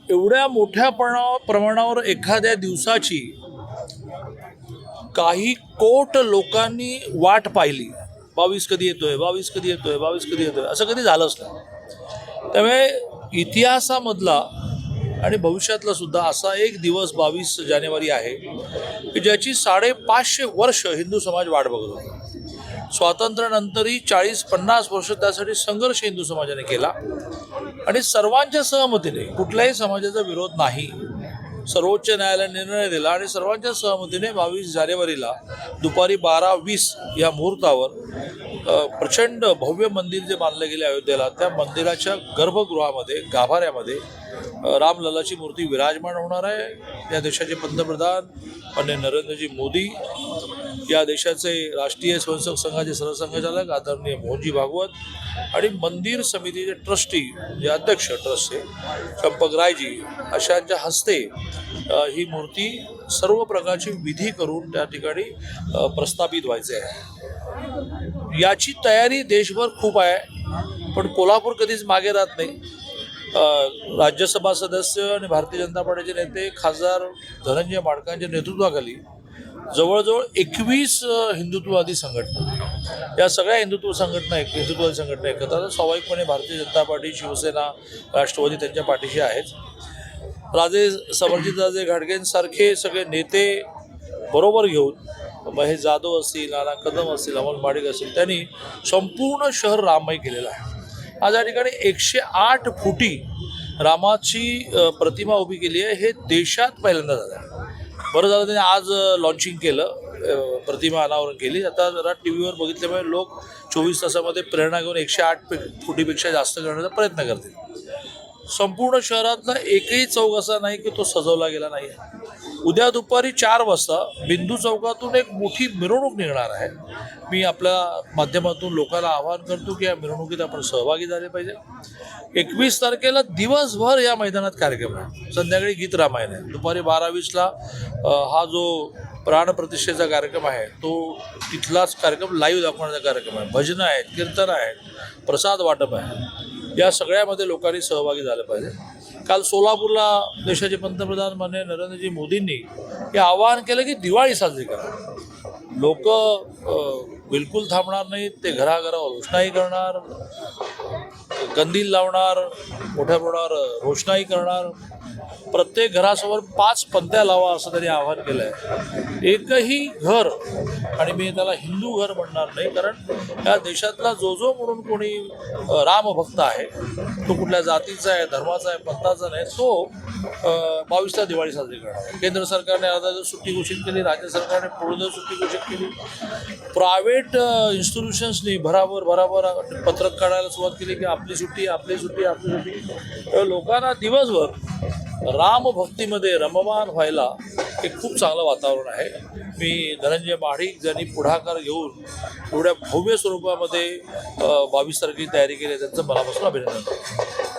एवढ्या मोठ्या प्रमाणावर एखाद्या दिवसाची काही कोट लोकांनी वाट पाहिली, 22 कधी येतोय, 22 कधी येतोय, 22 कधी येतोय, असं कधी झालंच नाही. त्यामुळे इतिहासामधला आणि भविष्यातला सुद्धा असा एक दिवस 22 जानेवारी आहे की ज्याची 550 वर्ष हिंदू समाज वाट बघत होता. स्वातंत्र्यानंतरही 40-50 वर्ष त्यासाठी संघर्ष हिंदू समाजाने केला आणि सर्वांच्या सहमतीने, कुठल्याही समाजाचा विरोध नाही, सर्वोच्च न्यायालयाने निर्णय दिला आणि सर्वांच्या सहमतीने 22 जानेवारीला दुपारी 12:20 या मुहूर्तावर प्रचंड भव्य मंदिर जे बांधले गेले अयोध्येला, त्या मंदिराच्या गर्भगृहामध्ये, गाभाऱ्यामध्ये रामलल्लाची मूर्ती विराजमान होणार आहे. या देशाचे पंतप्रधान माननीय नरेंद्रजी मोदी, या देशाचे राष्ट्रीय स्वयंसेवक संघाचे सरसंघचालक आदरणीय मोहनजी भागवत आणि मंदिर समितीचे ट्रस्टी, जे अध्यक्ष ट्रस्टचे चंपक रायजी, अशांच्या हस्ते ही मूर्ती सर्व प्रकारची विधी करून त्या ठिकाणी प्रस्थापित व्हायचे आहे. याची तयारी देशभर खूप आहे, पण कोल्हापूर कधीच मागे राहत नाही. राज्यसभा सदस्य आणि भारतीय जनता पार्टीचे नेते खासदार धनंजय माडकांच्या नेतृत्वाखाली जवळजवळ 21 हिंदुत्ववादी संघटना, या सगळ्या हिंदुत्ववादी संघटना एकत्र स्वाभाविकपणे भारतीय जनता पार्टी, शिवसेना, राष्ट्रवादी त्यांच्या पाठीशी आहेच. राजे समरजितराजे घाटगेंसारखे सगळे नेते बरोबर घेऊन महेश जाधव असतील, नाना कदम असतील, अमोल माडिक असतील, त्यांनी संपूर्ण शहर राममय केलेलं आहे. आज या ठिकाणी 108 फुटी रामाची प्रतिमा उभी केली आहे. हे देशात पहिल्यांदा झालं आहे. बरं झालं त्यांनी आज लॉन्चिंग केलं, प्रतिमा अनावरण केली. आता जरा टी व्हीवर बघितल्यामुळे लोक 24 तासामध्ये प्रेरणा घेऊन 108 फुटीपेक्षा जास्त करण्याचा प्रयत्न करतील. संपूर्ण शहरातला एकही चौक असा नाही की तो सजवला गेला नाही. उद्या दुपारी 4 वाजता बिंदू चौकातून एक मोठी मिरवणूक निघणार आहे. मी आपल्या माध्यमातून लोकांना आवाहन करतो की या मिरवणुकीत आपण सहभागी झाले पाहिजे. 21 तारखेला दिवसभर या मैदानात कार्यक्रम आहे. संध्याकाळी गीत रामायण आहे. दुपारी 12:20ला हा जो प्राणप्रतिष्ठेचा कार्यक्रम आहे तो तिथलाच कार्यक्रम लाईव्ह दाखवण्याचा कार्यक्रम आहे. भजनं आहेत, कीर्तन आहेत, प्रसाद वाटप आहे. या सगळ्यामध्ये लोकांनी सहभागी झालं पाहिजे. काल सोलापूरला देशाचे पंतप्रधान माननीय नरेंद्रजी मोदींनी हे आवाहन केलं की दिवाळी साजरी करा. लोक बिलकुल थांबणार नाहीत. ते घराघरावर रोषणाई करणार, कंदील लावणार, मोठ्या प्रमाणावर रोषणाई करणार. प्रत्येक घरासमोर 5 पंत्या लावा असं त्यांनी आवाहन केलं आहे. एकही घर, आणि मी त्याला हिंदू घर म्हणणार नाही, कारण या देशातला जो म्हणून कोणी रामभक्त आहे तो कुठल्या जातीचा आहे, धर्माचा आहे, पंथाचा नाही, तो 22ला दिवाळी साजरी करणार. केंद्र सरकारने अर्धा दिवस सुट्टी घोषित केली, राज्य सरकारने पूर्ण दिवस सुट्टी घोषित केली. प्रायव्हेट इन्स्टिट्यूशन्सनी भराभर पत्रक काढायला सुरुवात केली की आपली सुट्टी, आपली सुट्टी, आपली सुट्टी. लोकांना दिवसभर रामभक्तीमध्ये रममान व्हायला एक खूप चांगलं वातावरण आहे. मी धनंजय माडिक ज्यांनी पुढाकार घेऊन एवढ्या भव्य स्वरूपामध्ये 22 तारखेची तयारी केली, त्यांचं मनापासून अभिनंदन करतो.